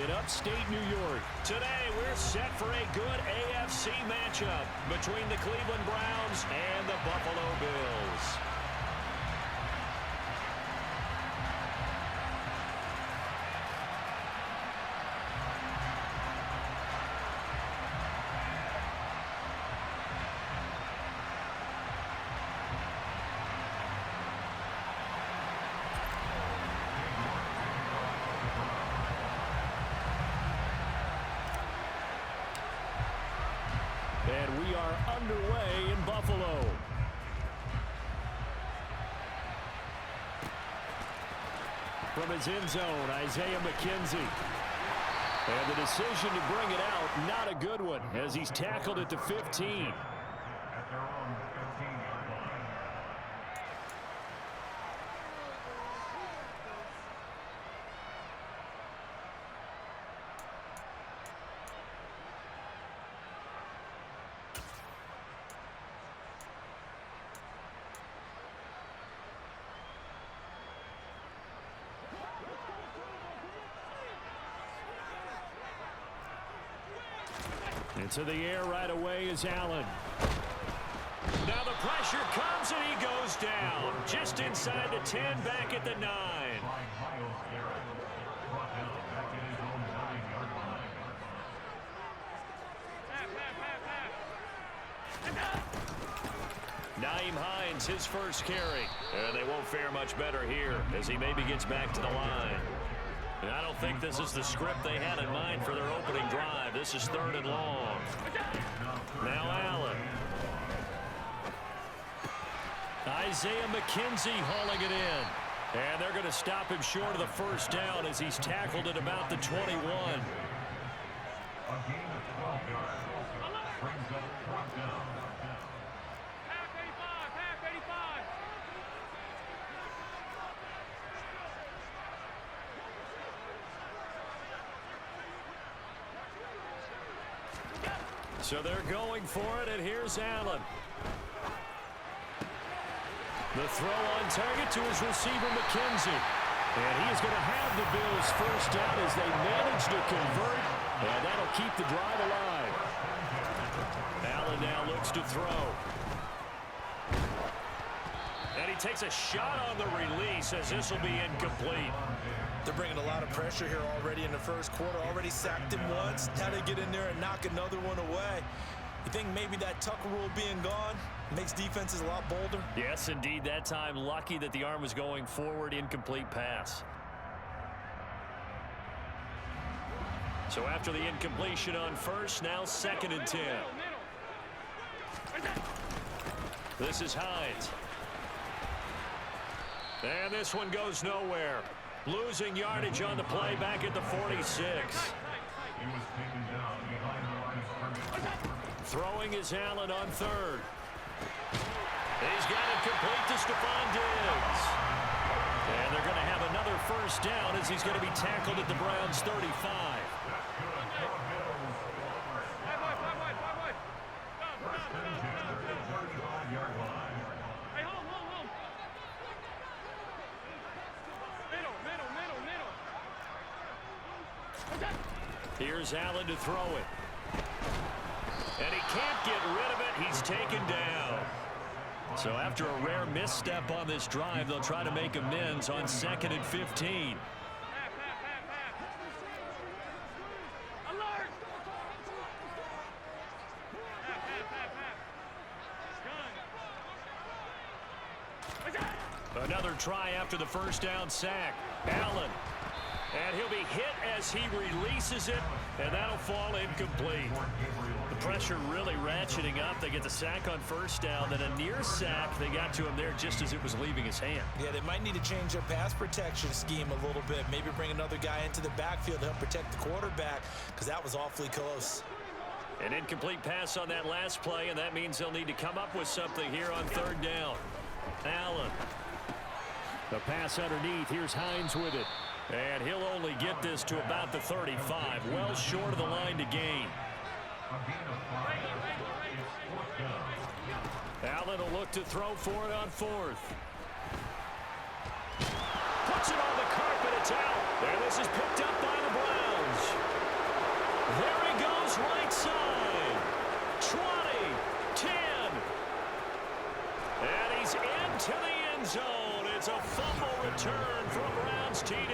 in upstate New York. Today, we're set for a good AFC matchup between the Cleveland Browns and the Buffalo Bills. And we are underway in Buffalo. From his end zone, Isaiah McKenzie. And the decision to bring it out, not a good one, as he's tackled at the 15. Into the air right away is Allen. Now the pressure comes and he goes down. Just inside the 10, back at the 9. 9 Hines, his first carry. And they won't fare much better here as he maybe gets back to the line. And I don't think this is the script they had in mind for their opening drive. This is 3rd and long. Now Allen. Isaiah McKenzie hauling it in. And they're going to stop him short of the first down as he's tackled at about the 21. So they're going for it, and here's Allen. The throw on target to his receiver, McKenzie. And he is going to have the Bills first down as they manage to convert, and that'll keep the drive alive. Allen now looks to throw. And he takes a shot on the release as this will be incomplete. They're bringing a lot of pressure here already in the first quarter. Already sacked him once. Now they get in there and knock another one away. You think maybe that Tucker rule being gone makes defenses a lot bolder? Yes, indeed. That time, lucky that the arm was going forward. Incomplete pass. So after the incompletion on first, now 2nd and 10. This is Hines. And this one goes nowhere. Losing yardage on the play back at the 46. Throwing is Allen on 3rd. He's got it complete to Stephon Diggs. And they're going to have another first down as he's going to be tackled at the Browns' 35. Here's Allen to throw it. And he can't get rid of it. He's taken down. So after a rare misstep on this drive, they'll try to make amends on 2nd and 15. Another try after the first down sack. Allen. And he'll be hit as he releases it, and that'll fall incomplete. The pressure really ratcheting up. They get the sack on first down, then a near sack. They got to him there just as it was leaving his hand. Yeah, they might need to change their pass protection scheme a little bit. Maybe bring another guy into the backfield to help protect the quarterback, because that was awfully close. An incomplete pass on that last play, and that means they'll need to come up with something here on 3rd down. Allen. The pass underneath. Here's Hines with it. And he'll only get this to about the 35. Well short of the line to gain. Allen will look to throw for it on 4th. Puts it on the carpet. It's out. And this is picked up by the Browns. There he goes right side. 20, 10. And he's into the end zone. It's a fumble return from Browns TD.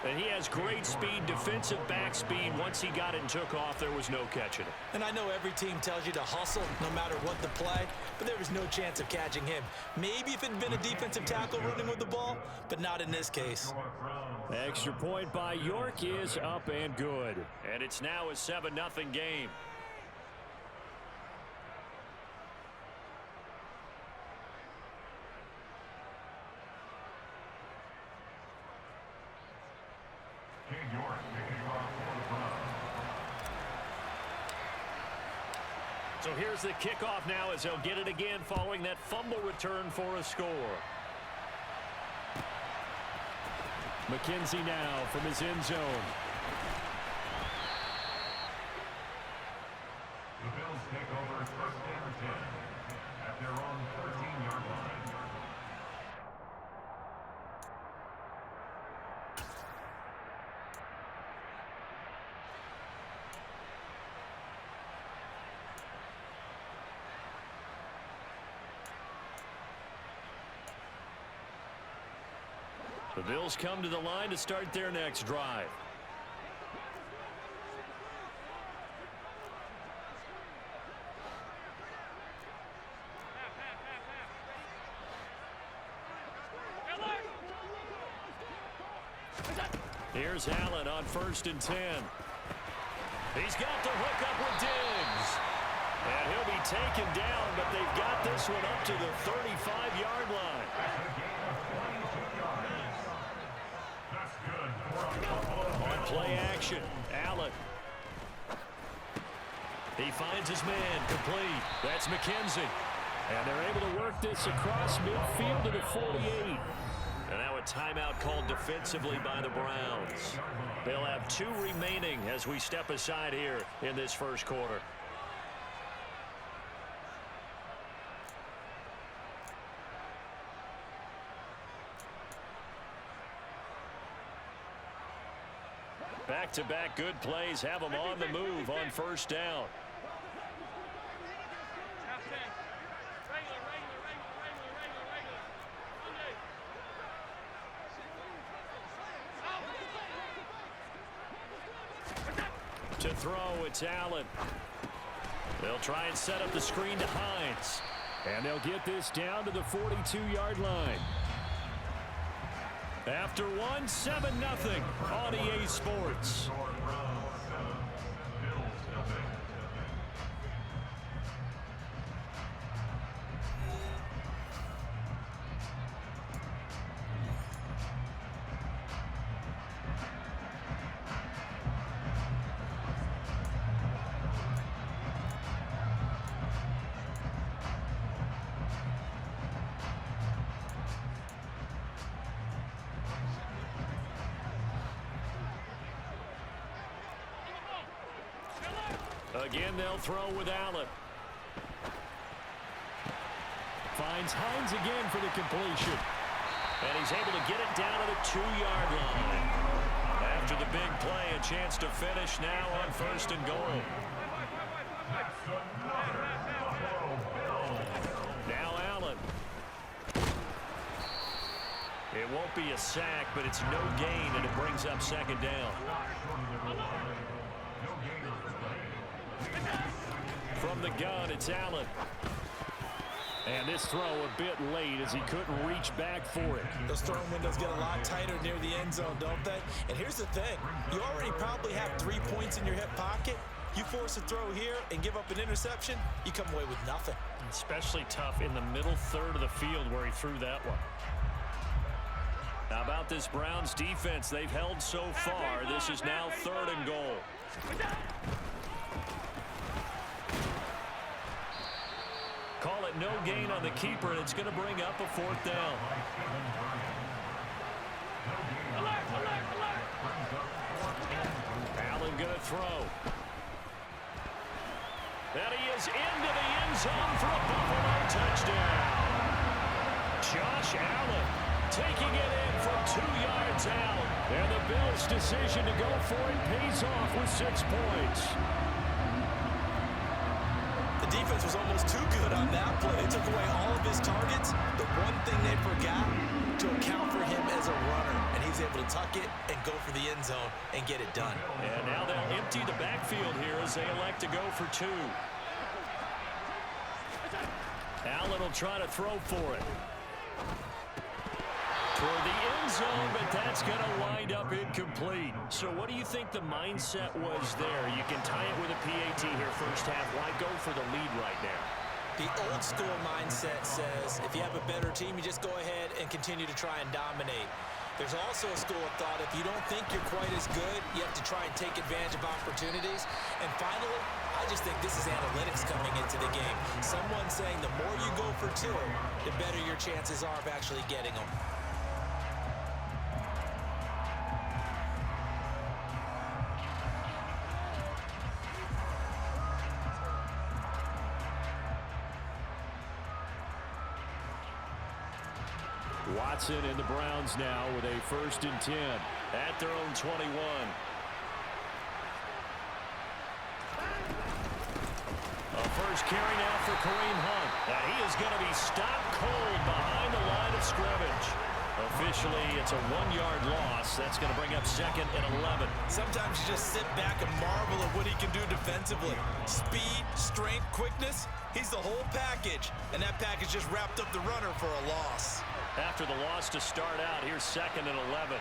And he has great speed, defensive back speed. Once he got it and took off, there was no catching it. And I know every team tells you to hustle no matter what the play, but there was no chance of catching him. Maybe if it had been a defensive tackle running with the ball, but not in this case. Extra point by York is up and good. And it's now a 7-0 game. So here's the kickoff now as they'll get it again following that fumble return for a score. McKenzie now from his end zone. The Bills take over first and 10 at their own 13-yard line. The Bills come to the line to start their next drive. Here's Allen on 1st and 10. He's got the hook up with Diggs. And he'll be taken down, but they've got this one up to the 35-yard line. On play action, Allen. He finds his man complete. That's McKenzie. And they're able to work this across midfield to the 48. And now a timeout called defensively by the Browns. They'll have 2 remaining as we step aside here in this first quarter. Back-to-back good plays have them on the move on first down. To throw, it's Allen. They'll try and set up the screen to Hines. And they'll get this down to the 42-yard line. After 7-0 on EA Sports. Again, they'll throw with Allen. Finds Hines again for the completion. And he's able to get it down to the 2-yard line. After the big play, a chance to finish now on 1st and goal. Now Allen. It won't be a sack, but it's no gain, and it brings up 2nd down. From the gun, it's Allen. And this throw a bit late as he couldn't reach back for it. Those throwing windows get a lot tighter near the end zone, don't they? And here's the thing. You already probably have 3 points in your hip pocket. You force a throw here and give up an interception, you come away with nothing. Especially tough in the middle third of the field where he threw that one. How about this Browns defense? They've held so far. This is now 3rd and goal. Call it no gain on the keeper, and it's going to bring up a 4th down. Allen going to throw. And he is into the end zone for a Buffalo touchdown. Josh Allen taking it in from 2 yards out. And the Bills' decision to go for it pays off with 6 points. The defense was almost too good on that play. They took away all of his targets. The one thing they forgot, to account for him as a runner. And he's able to tuck it and go for the end zone and get it done. And now they'll empty the backfield here as they elect to go for 2. Allen will try to throw for it. Toward the end zone, but that's going to wind up incomplete. So what do you think the mindset was there? You can tie it with a PAT here first half. Why go for the lead right now? The old school mindset says if you have a better team, you just go ahead and continue to try and dominate. There's also a school of thought, if you don't think you're quite as good, you have to try and take advantage of opportunities. And finally, I just think this is analytics coming into the game. Someone saying the more you go for 2, the better your chances are of actually getting them. Watson and the Browns now with a 1st and 10 at their own 21. A first carry now for Kareem Hunt. And he is going to be stopped cold behind the line of scrimmage. Officially, it's a 1-yard loss. That's going to bring up 2nd and 11. Sometimes you just sit back and marvel at what he can do defensively. Speed, strength, quickness. He's the whole package. And that package just wrapped up the runner for a loss. After the loss to start out, here's 2nd and 11.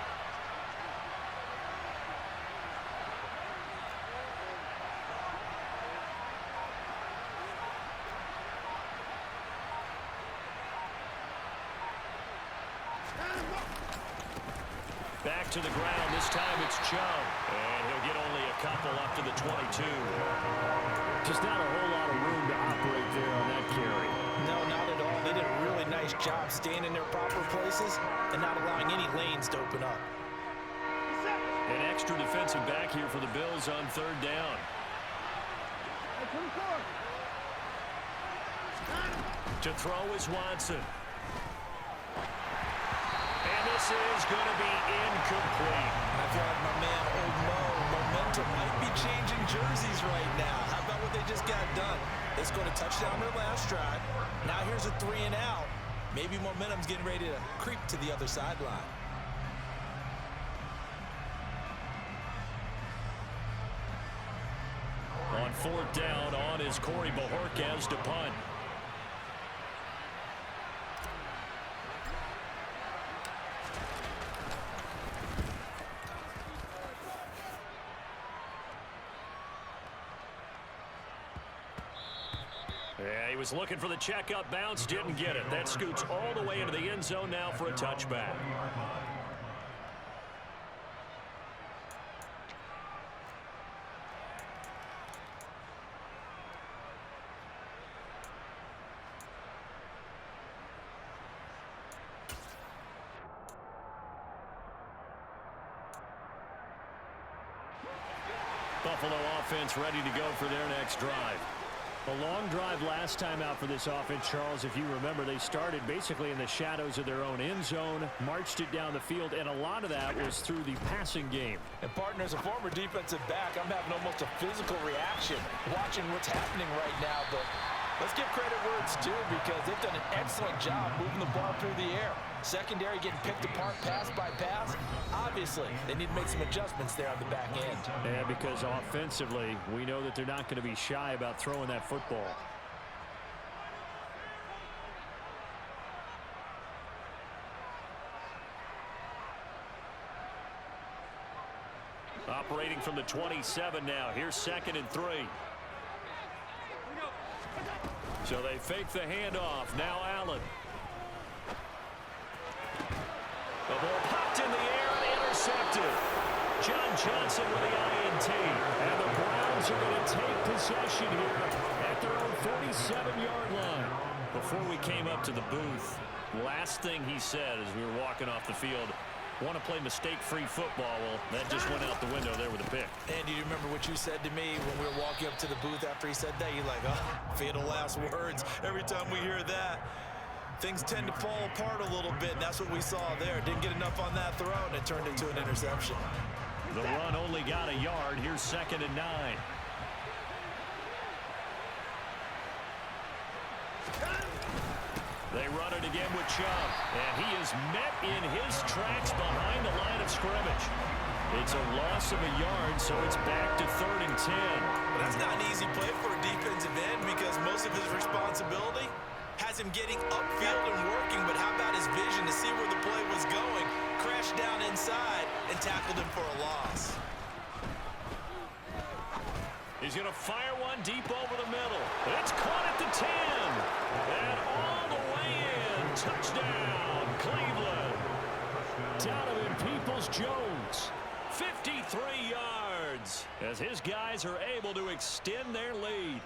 Back to the ground. This time it's Chubb. And he'll get only a couple up to the 22. Just not a whole lot of room to operate there on that carry. No, not at all. They did a really nice job staying in their proper places and not allowing any lanes to open up. An extra defensive back here for the Bills on 3rd down. To throw is Watson. And this is going to be incomplete. I feel like my man, Old Mo, momentum might be changing jerseys right now. How about what they just got done? They scored a touchdown their last drive. Now here's a 3 and out. Maybe momentum's getting ready to creep to the other sideline. On 4th down, on is Corey Bojorquez to punt. Yeah, he was looking for the checkup bounce, didn't get it. That scoots all the way into the end zone now for a touchback. Buffalo offense ready to go for their next drive. A long drive last time out for this offense, Charles. If you remember, they started basically in the shadows of their own end zone, marched it down the field, and a lot of that was through the passing game. And partner, as a former defensive back, I'm having almost a physical reaction watching what's happening right now. But let's give credit where it's due, because they've done an excellent job moving the ball through the air. Secondary getting picked apart pass by pass. Obviously, they need to make some adjustments there on the back end. And because offensively, we know that they're not going to be shy about throwing that football. Operating from the 27 now. Here's 2nd and 3. So they fake the handoff. Now Allen. The ball popped in the air and intercepted. John Johnson with the INT. And the Browns are going to take possession here at their own 47-yard line. Before we came up to the booth, last thing he said as we were walking off the field, want to play mistake-free football. Well, that just went out the window there with a pick. And do you remember what you said to me when we were walking up to the booth after he said that? You're like, oh, fatal last words. Every time we hear that. things tend to fall apart a little bit, and that's what we saw there. Didn't get enough on that throw, and it turned into an interception. The run only got a yard. Here's 2nd and 9. They run it again with Chubb, and he is met in his tracks behind the line of scrimmage. It's a loss of a yard, so it's back to 3rd and 10. But that's not an easy play for a defensive end because most of his responsibility has him getting upfield and working, but how about his vision to see where the play was going, crashed down inside, and tackled him for a loss. He's going to fire one deep over the middle. It's caught at the 10. And all the way in. Touchdown, Cleveland. Donovan Peoples-Jones, 53 yards, as his guys are able to extend their lead.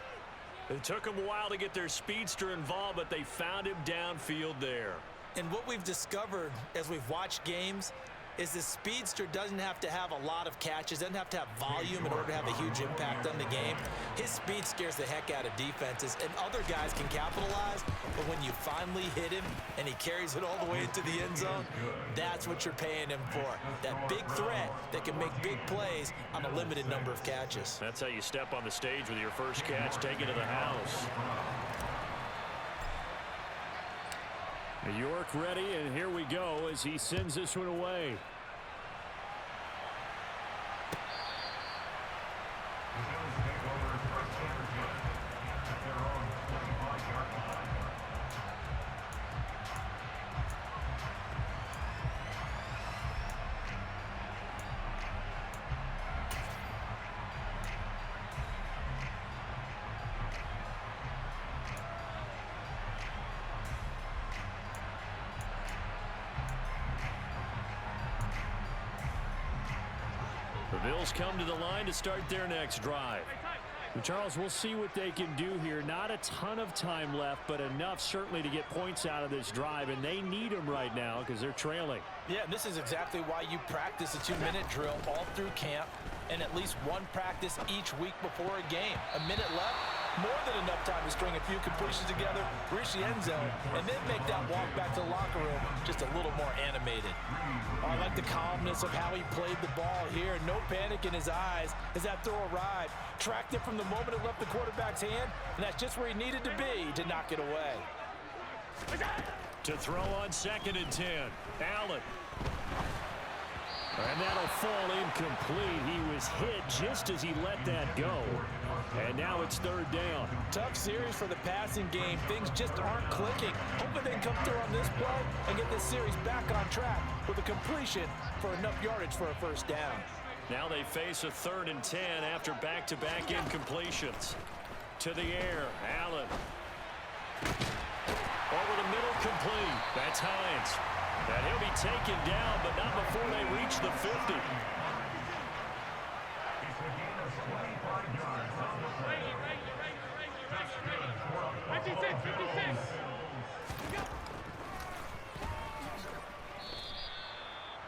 It took them a while to get their speedster involved, but they found him downfield there. And what we've discovered as we've watched games is the speedster doesn't have to have a lot of catches, doesn't have to have volume in order to have a huge impact on the game. His speed scares the heck out of defenses, and other guys can capitalize, but when you finally hit him and he carries it all the way into the end zone, that's what you're paying him for. That big threat that can make big plays on a limited number of catches. That's how you step on the stage with your first catch, take it to the house. York ready, and here we go as he sends this one away. The Bills take over 1st and 10 at their own 25-yard line. The Bills come to the line to start their next drive. Well, Charles, we'll see what they can do here. Not a ton of time left, but enough certainly to get points out of this drive, and they need them right now because they're trailing. Yeah, and this is exactly why you practice a 2-minute drill all through camp and at least one practice each week before a game. A minute left, more than enough time to string a few completions together, reach the end zone, and then make that walk back to the locker room just a little more animated. Oh, I like the calmness of how he played the ball here. No panic in his eyes as that throw arrived. Tracked it from the moment it left the quarterback's hand, and that's just where he needed to be to knock it away. To throw on 2nd and 10, Allen. And that'll fall incomplete. He was hit just as he let that go. And now it's 3rd down. Tough series for the passing game. Things just aren't clicking. Hoping they can come through on this play and get this series back on track with a completion for enough yardage for a 1st down. Now they face a 3rd and 10 after back-to-back incompletions. To the air, Allen. Over the middle, complete. That's Hines. And he'll be taken down, but not before they reach the 50. It's a gain of 25 yards on the play. That's good. 56.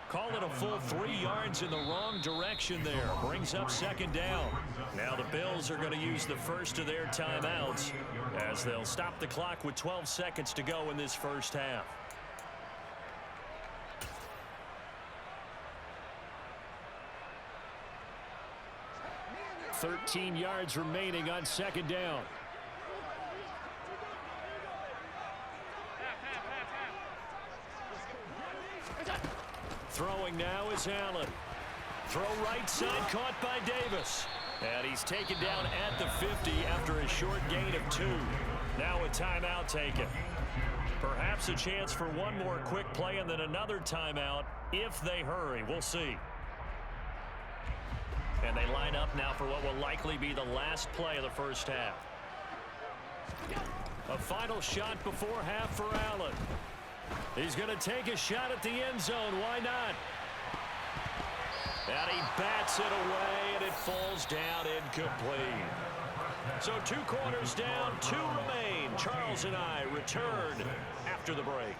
Call it a full 3 yards in the wrong direction there. Brings up 2nd down. Now the Bills are going to use the first of their timeouts as they'll stop the clock with 12 seconds to go in this first half. 13 yards remaining on 2nd down. Throwing now is Allen. Throw right side caught by Davis. And he's taken down at the 50 after a short gain of 2. Now a timeout taken. Perhaps a chance for one more quick play and then another timeout if they hurry. We'll see. And they line up now for what will likely be the last play of the first half. A final shot before half for Allen. He's going to take a shot at the end zone. Why not? And he bats it away, and it falls down incomplete. So 2 quarters down, 2 remain. Charles and I return after the break.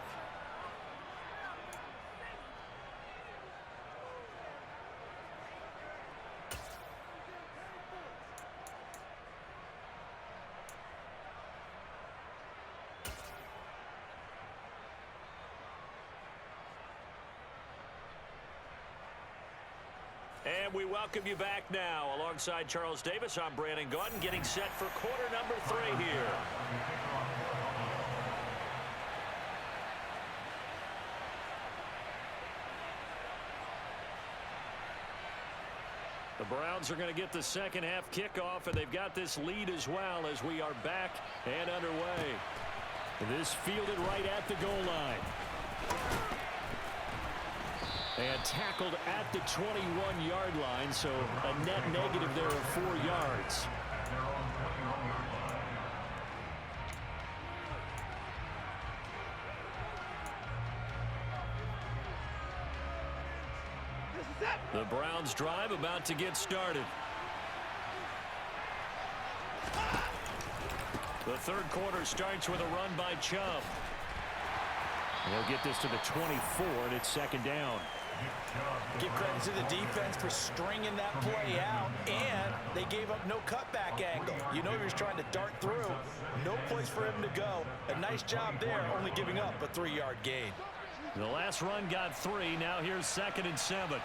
And we welcome you back now. Alongside Charles Davis, I'm Brandon Gaudin, getting set for quarter number 3 here. The Browns are going to get the second half kickoff, and they've got this lead as well as we are back and underway. This fielded right at the goal line. And tackled at the 21-yard line, so a net negative there of 4 yards. The Browns drive about to get started. The third quarter starts with a run by Chubb. And they'll get this to the 24, and it's second down. Give credit to the defense for stringing that play out, and they gave up no cutback angle. You know he was trying to dart through. No place for him to go. A nice job there, only giving up a 3-yard gain. The last run got 3. Now here's 2nd and 7.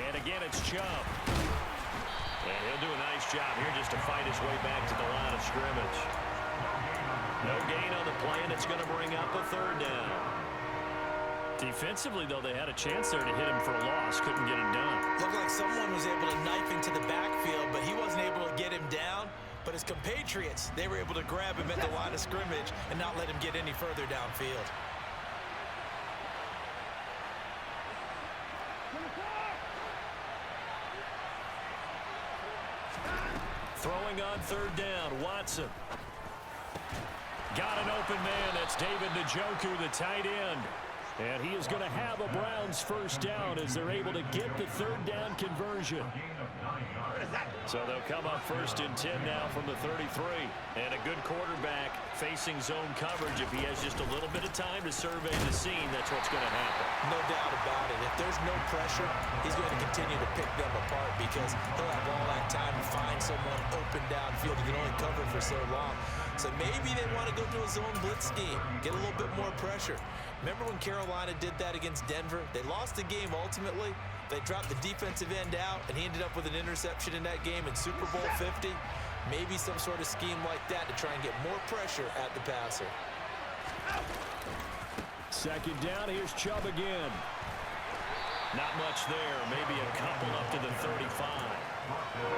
And again, it's Chubb. And he'll do a nice job here just to fight his way back to the line of scrimmage. No gain on the play, and it's going to bring up a 3rd down. Defensively, though, they had a chance there to hit him for a loss. Couldn't get it done. Looked like someone was able to knife into the backfield, but he wasn't able to get him down. But his compatriots, they were able to grab him at the line of scrimmage and not let him get any further downfield. Throwing on 3rd down, Watson. Got an open man. That's David Njoku, the tight end. And he is going to have a Browns first down as they're able to get the 3rd down conversion. So they'll come up 1st and 10 now from the 33. And a good quarterback facing zone coverage. If he has just a little bit of time to survey the scene, that's what's going to happen. No doubt about it. If there's no pressure, he's going to continue to pick them apart because he'll have all that time to find someone open downfield. He can only cover for so long. So maybe they want to go to a zone blitz scheme, get a little bit more pressure. Remember when Carolina did that against Denver? They lost the game ultimately. They dropped the defensive end out, and he ended up with an interception in that game in Super Bowl 50. Maybe some sort of scheme like that to try and get more pressure at the passer. 2nd down, here's Chubb again. Not much there, maybe a couple up to the 35.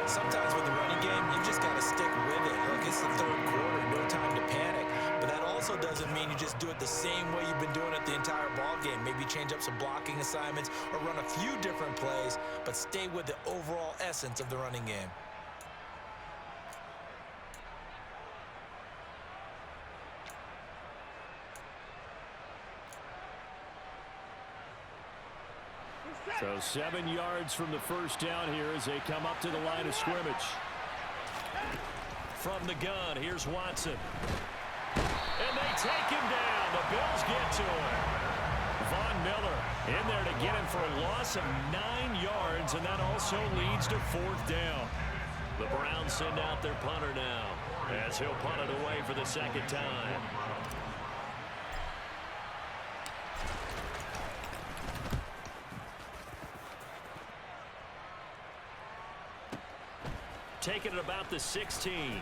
Sometimes with the running game, you just got to stick with it. Look, it's the 3rd quarter, no time to panic. But that also doesn't mean you just do it the same way you've been doing it the entire ball game. Maybe change up some blocking assignments or run a few different plays, but stay with the overall essence of the running game. So 7 yards from the first down here as they come up to the line of scrimmage. From the gun, here's Watson. And they take him down. The Bills get to him. Von Miller in there to get him for a loss of 9 yards, and that also leads to 4th down. The Browns send out their punter now as he'll punt it away for the 2nd time. Taking it about the 16.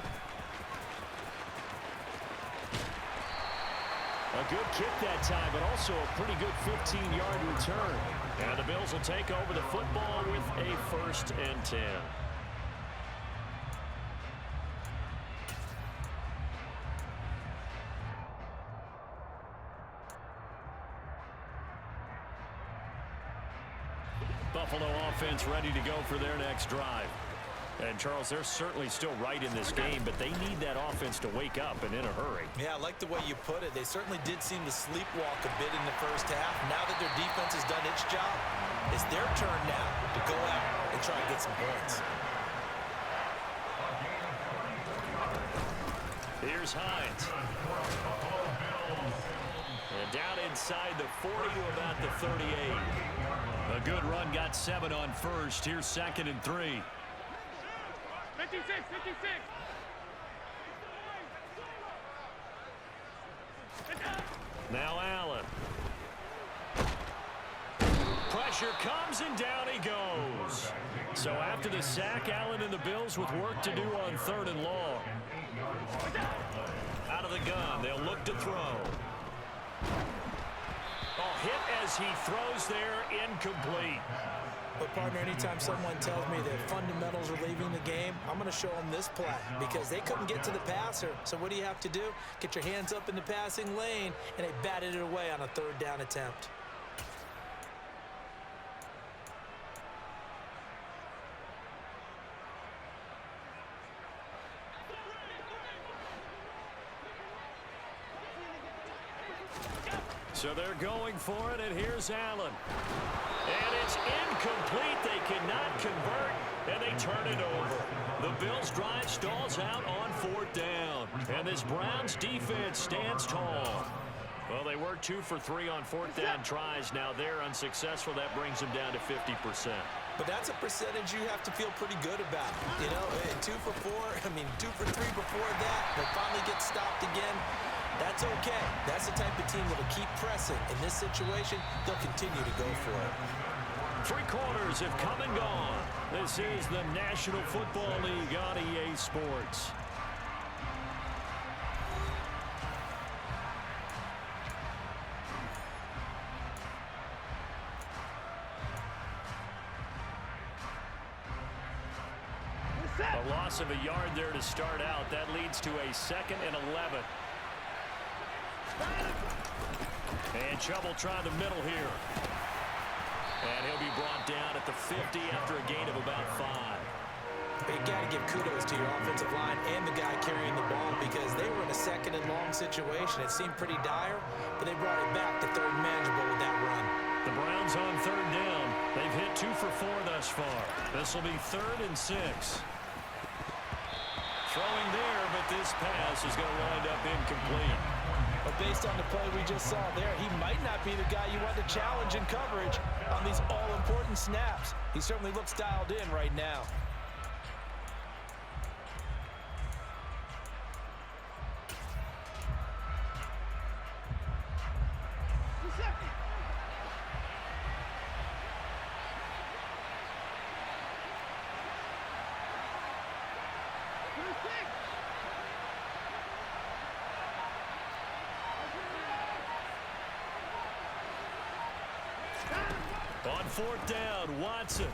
A good kick that time, but also a pretty good 15-yard return. And the Bills will take over the football with a 1st and 10. Buffalo offense ready to go for their next drive. And, Charles, they're certainly still right in this game, but they need that offense to wake up and in a hurry. Yeah, I like the way you put it. They certainly did seem to sleepwalk a bit in the first half. Now that their defense has done its job, it's their turn now to go out and try and get some points. Here's Hines. And down inside the 40 to about the 38. A good run, got 7 on first. Here's 2nd and 3. 56. Now Allen. Pressure comes, and down he goes. So after the sack, Allen and the Bills with work to do on 3rd and long. Out of the gun, they'll look to throw. Hit as he throws there, incomplete. But, partner, anytime someone tells me that fundamentals are leaving the game, I'm going to show them this play because they couldn't get to the passer. So what do you have to do? Get your hands up in the passing lane, and they batted it away on a 3rd down attempt. So they're going for it, and here's Allen. And it's incomplete. They cannot convert, and they turn it over. The Bills' drive stalls out on 4th down. And this Browns defense stands tall. Well, they were 2 for 3 on 4th down tries. Now they're unsuccessful. That brings them down to 50%. But that's a percentage you have to feel pretty good about. You know, 2 for 4, 2 for 3 before that. They finally get stopped again. That's okay. That's the type of team that will keep pressing. In this situation, they'll continue to go for it. 3 quarters have come and gone. This is the National Football League on EA Sports. A loss of a yard there to start out. That leads to a 2nd and 11. And Chubb will try the middle here. And he'll be brought down at the 50 after a gain of about 5. You got to give kudos to your offensive line and the guy carrying the ball because they were in a 2nd and long situation. It seemed pretty dire, but they brought it back to 3rd and manageable with that run. The Browns on 3rd down. They've hit 2 for 4 thus far. This will be 3rd and 6. Throwing there, but this pass is going to wind up incomplete. But based on the play we just saw there, he might not be the guy you want to challenge in coverage on these all-important snaps. He certainly looks dialed in right now. On 4th down, Watson.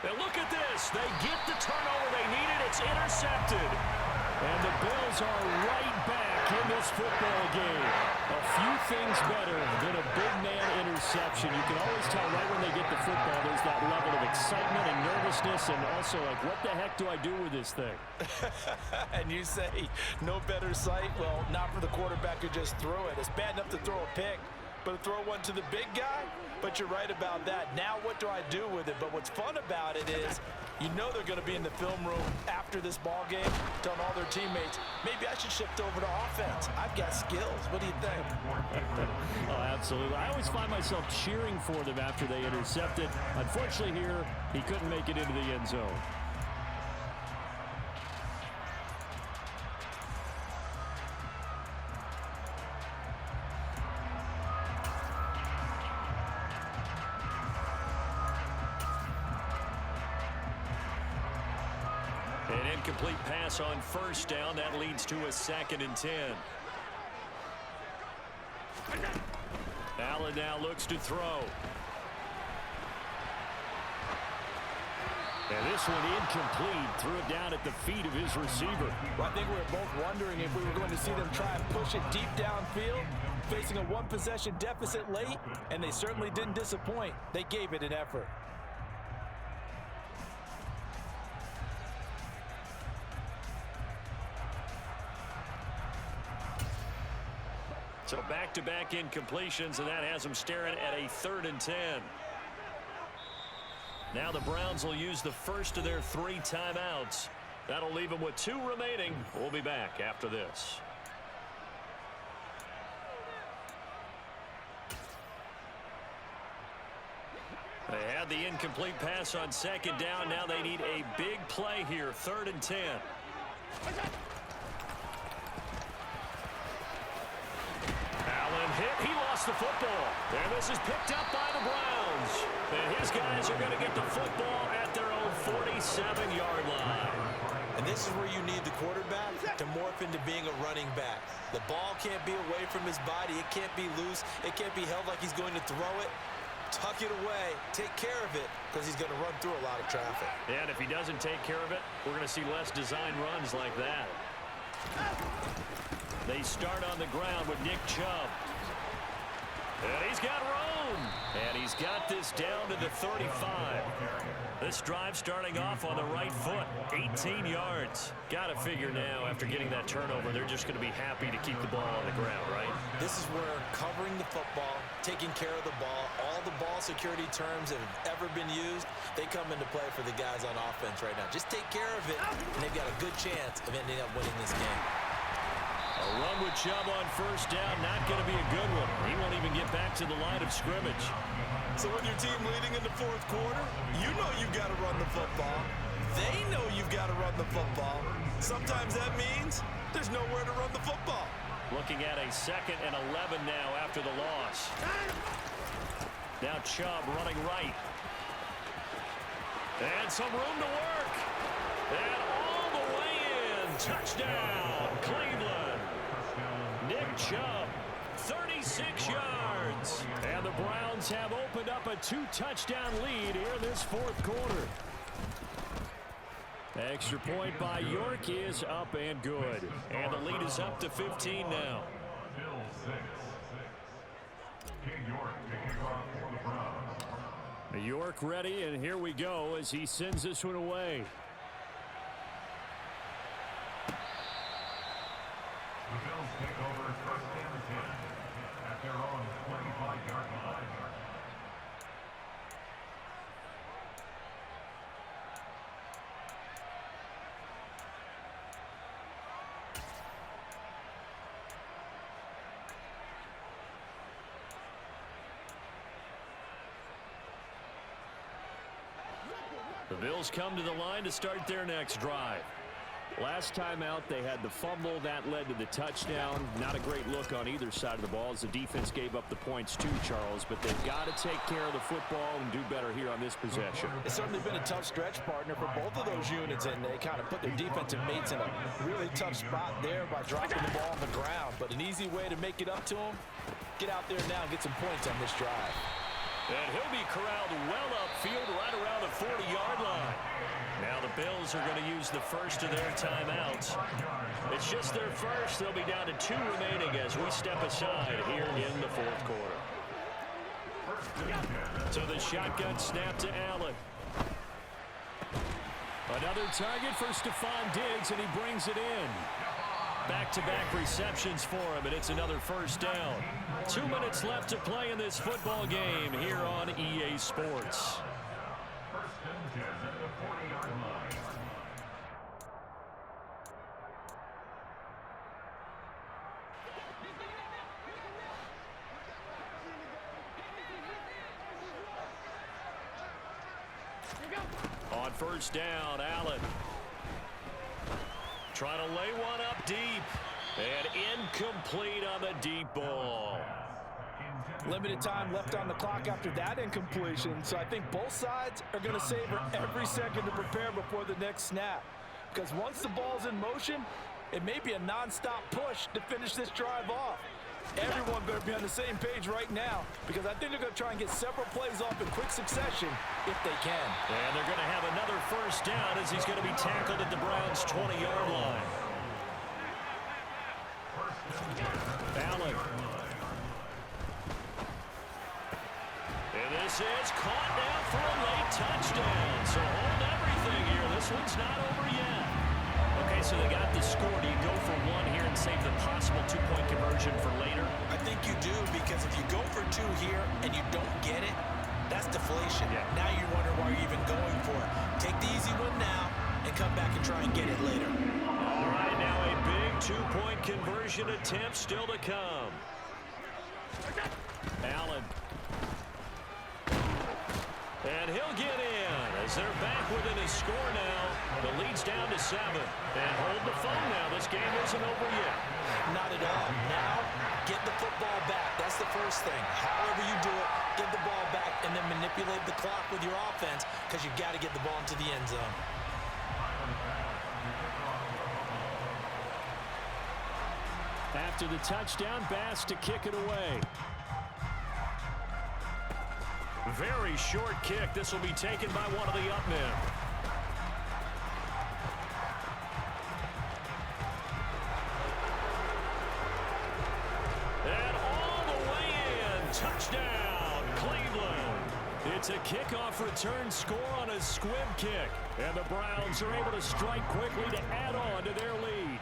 Now look at this. They get the turnover they needed. It's intercepted. And the Bills are right back in this football game. A few things better than a big man interception. You can always tell right when they get the football, there's that level of excitement and nervousness and also like, what the heck do I do with this thing? And you say, no better sight? Well, not for the quarterback who just threw it. It's bad enough to throw a pick, but to throw one to the big guy? But you're right about that. Now what do I do with it? But what's fun about it is you know they're going to be in the film room after this ball game telling all their teammates, maybe I should shift over to offense. I've got skills. What do you think? Oh, absolutely. I always find myself cheering for them after they intercept it. Unfortunately here, he couldn't make it into the end zone. An incomplete pass on 1st down. That leads to a 2nd and 10. Allen now looks to throw. And this one incomplete. Threw it down at the feet of his receiver. Well, I think we were both wondering if we were going to see them try and push it deep downfield, facing a 1-possession deficit late, and they certainly didn't disappoint. They gave it an effort. So back-to-back incompletions, and that has them staring at a 3rd and 10. Now the Browns will use the first of their 3 timeouts. That'll leave them with 2 remaining. We'll be back after this. They had the incomplete pass on 2nd down. Now they need a big play here, 3rd and 10. the football. And this is picked up by the Browns. And his guys are going to get the football at their own 47-yard line. And this is where you need the quarterback to morph into being a running back. The ball can't be away from his body. It can't be loose. It can't be held like he's going to throw it. Tuck it away. Take care of it because he's going to run through a lot of traffic. And if he doesn't take care of it, we're going to see less design runs like that. They start on the ground with Nick Chubb. And he's got room. And he's got this down to the 35. This drive starting off on the right foot. 18 yards. Got to figure now, after getting that turnover, they're just going to be happy to keep the ball on the ground, right? This is where covering the football, taking care of the ball, all the ball security terms that have ever been used, they come into play for the guys on offense right now. Just take care of it, and they've got a good chance of ending up winning this game. A run with Chubb on first down, not going to be a good one. He won't even get back to the line of scrimmage. So when your team leading in the fourth quarter, you know you've got to run the football. They know you've got to run the football. Sometimes that means there's nowhere to run the football. Looking at a 2nd and 11 now after the loss. Now Chubb running right. And some room to work. And all the way in. Touchdown, Cleveland. Nick Chubb, 36 yards. And the Browns have opened up a 2-touchdown lead here in this fourth quarter. Extra point by York is up and good. And the lead is up to 15 now. York ready, and here we go as he sends this one away. The Bills take over first and 10 at their own 25-yard line. The Bills come to the line to start their next drive. Last time out, they had the fumble. That led to the touchdown. Not a great look on either side of the ball as the defense gave up the points too, Charles. But they've got to take care of the football and do better here on this possession. It's certainly been a tough stretch, partner, for both of those units, and they kind of put their defensive mates in a really tough spot there by dropping the ball on the ground. But an easy way to make it up to them, get out there now and get some points on this drive. And he'll be corralled well upfield right around the 40-yard line. Now the Bills are going to use the first of their timeouts. It's just their first. They'll be down to 2 remaining as we step aside here in the fourth quarter. So the shotgun snap to Allen. Another target for Stephon Diggs, and he brings it in. Back-to-back receptions for him, and it's another first down. 2 minutes left to play in this football game here on EA Sports. First and 10 at the 40-yard line. On first down, Allen. Trying to lay one up deep. And incomplete on the deep ball. Limited time left on the clock after that incompletion, so I think both sides are going to savor every second to prepare before the next snap. Because once the ball's in motion, it may be a non-stop push to finish this drive off. Everyone better be on the same page right now, because I think they're going to try and get several plays off in quick succession if they can. And they're going to have another first down as he's going to be tackled at the Browns' 20-yard line. Allen. And this is caught now for a late touchdown. So hold everything here. This one's not over yet. Okay, so they got the score. Do you go for one here and save the possible 2-point conversion for later? I think you do, because if you go for 2 here and you don't get it, that's deflation. Yeah. Now you wonder why you're even going for it. Take the easy one now and come back and try and get it later. All right, now a big 2-point conversion attempt still to come. Allen. And he'll get in as they're back within a score now. The lead's down to 7. And hold the phone now. This game isn't over yet. Not at all. Now, get the football ball back. That's the first thing. However you do it, give the ball back and then manipulate the clock with your offense because you've got to get the ball into the end zone. After the touchdown, Bass to kick it away. Very short kick. This will be taken by one of the up men. And all the way in. Touchdown, Cleveland. It's a kickoff return score on a squib kick. And the Browns are able to strike quickly to add on to their lead.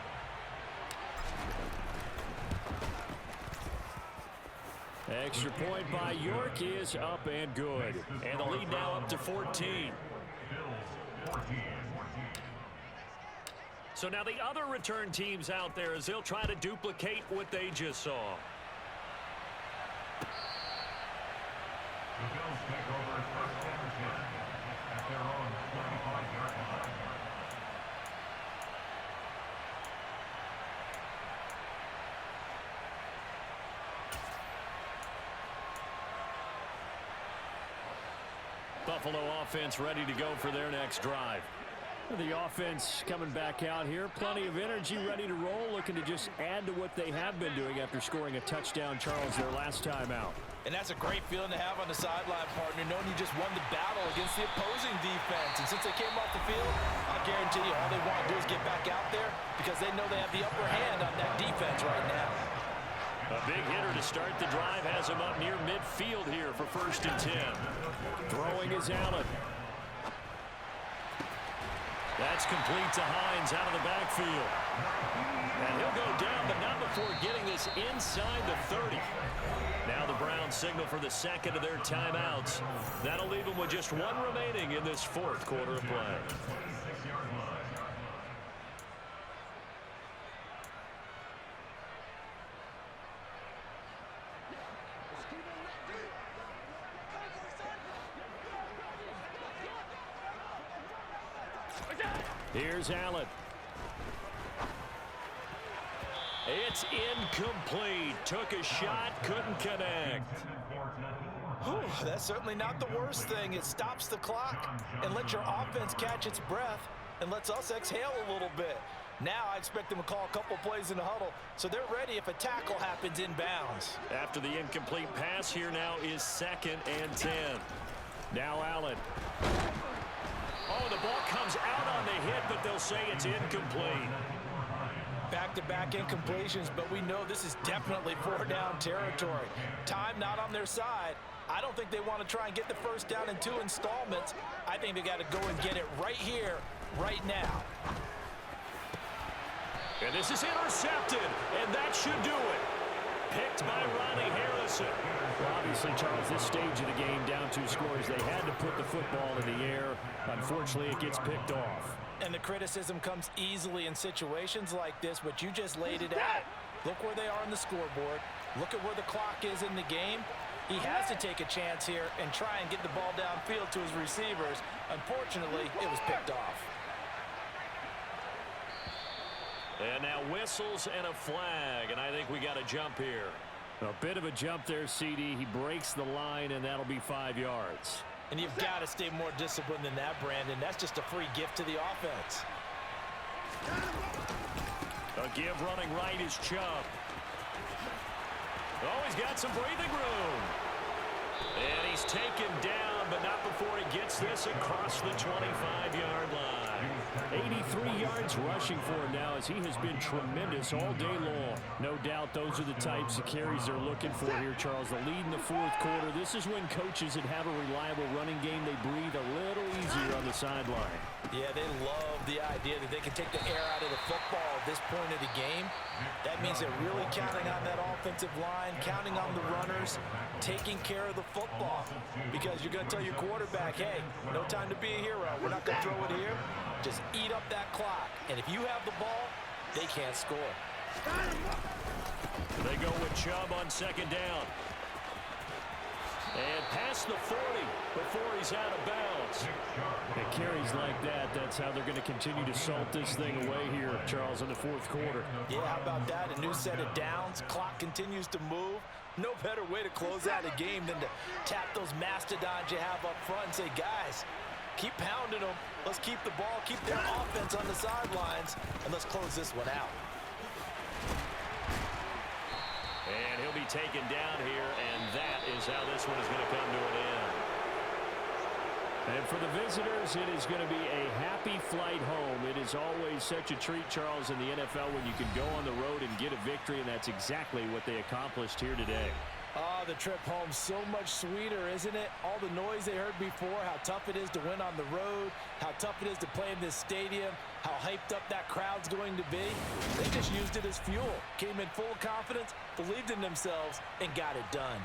Extra point by York is up and good. And the lead now up to 14. So now the other return teams out there as they'll try to duplicate what they just saw. The Bills take over first and 10 at their own 25-yard line. Buffalo offense ready to go for their next drive. The offense coming back out here. Plenty of energy, ready to roll, looking to just add to what they have been doing after scoring a touchdown, Charles, their last time out. And that's a great feeling to have on the sideline, partner, knowing you just won the battle against the opposing defense. And since they came off the field, I guarantee you all they want to do is get back out there because they know they have the upper hand on that defense right now. A big hitter to start the drive has him up near midfield here for 1st and 10. Throwing is Allen. That's complete to Hines out of the backfield. And he'll go down, but not before getting this inside the 30. Now the Browns signal for the second of their timeouts. That'll leave them with just one remaining in this 4th quarter of play. Here's Allen. It's incomplete. Took a shot, couldn't connect. Whew, that's certainly not the worst thing. It stops the clock and lets your offense catch its breath and lets us exhale a little bit. Now I expect them to call a couple plays in the huddle, so they're ready if a tackle happens inbounds. After the incomplete pass, here now is 2nd and 10. Now Allen. Oh, the ball comes out on the hit, but they'll say it's incomplete. Back-to-back incompletions, but we know this is definitely 4-down territory. Time not on their side. I don't think they want to try and get the first down in 2 installments. I think they got to go and get it right here, right now. And this is intercepted, and that should do it. Picked by Ronnie Harrison. Well, obviously, Charles, this stage of the game, down 2 scores, they had to put the football in the air. Unfortunately, it gets picked off. And the criticism comes easily in situations like this, but you just laid it out. Look where they are on the scoreboard. Look at where the clock is in the game. He has to take a chance here and try and get the ball downfield to his receivers. Unfortunately, it was picked off. And now whistles and a flag, and I think we got a jump here. A bit of a jump there, CD. He breaks the line, and that'll be 5 yards. And you've got to stay more disciplined than that, Brandon. That's just a free gift to the offense. A give running right is Chubb. Oh, he's got some breathing room. And he's taken down, but not before he gets this across the 25-yard line. 83 yards rushing for him now as he has been tremendous all day long. No doubt those are the types of carries they're looking for here, Charles. The lead in the 4th quarter. This is when coaches that have a reliable running game, they breathe a little easier on the sideline. Yeah, they love the idea that they can take the air out of the football at this point of the game. That means they're really counting on that offensive line, counting on the runners, taking care of the football. Because you're going to tell your quarterback, hey, no time to be a hero. We're not going to throw it here. Just eat up that clock. And if you have the ball, they can't score. They go with Chubb on 2nd down. And past the 40 before he's out of bounds. And carries like that, that's how they're going to continue to salt this thing away here, Charles, in the fourth quarter. Yeah, how about that? A new set of downs. Clock continues to move. No better way to close out a game than to tap those mastodons you have up front and say, guys, keep pounding them. Let's keep the ball, keep their offense on the sidelines, and let's close this one out. And he'll be taken down here, and that is how this one is going to come to an end. And for the visitors, it is going to be a happy flight home. It is always such a treat, Charles, in the NFL when you can go on the road and get a victory, and that's exactly what they accomplished here today. Oh, the trip home so much sweeter, isn't it? All the noise they heard before, how tough it is to win on the road, how tough it is to play in this stadium, how hyped up that crowd's going to be. They just used it as fuel, came in full confidence, believed in themselves, and got it done.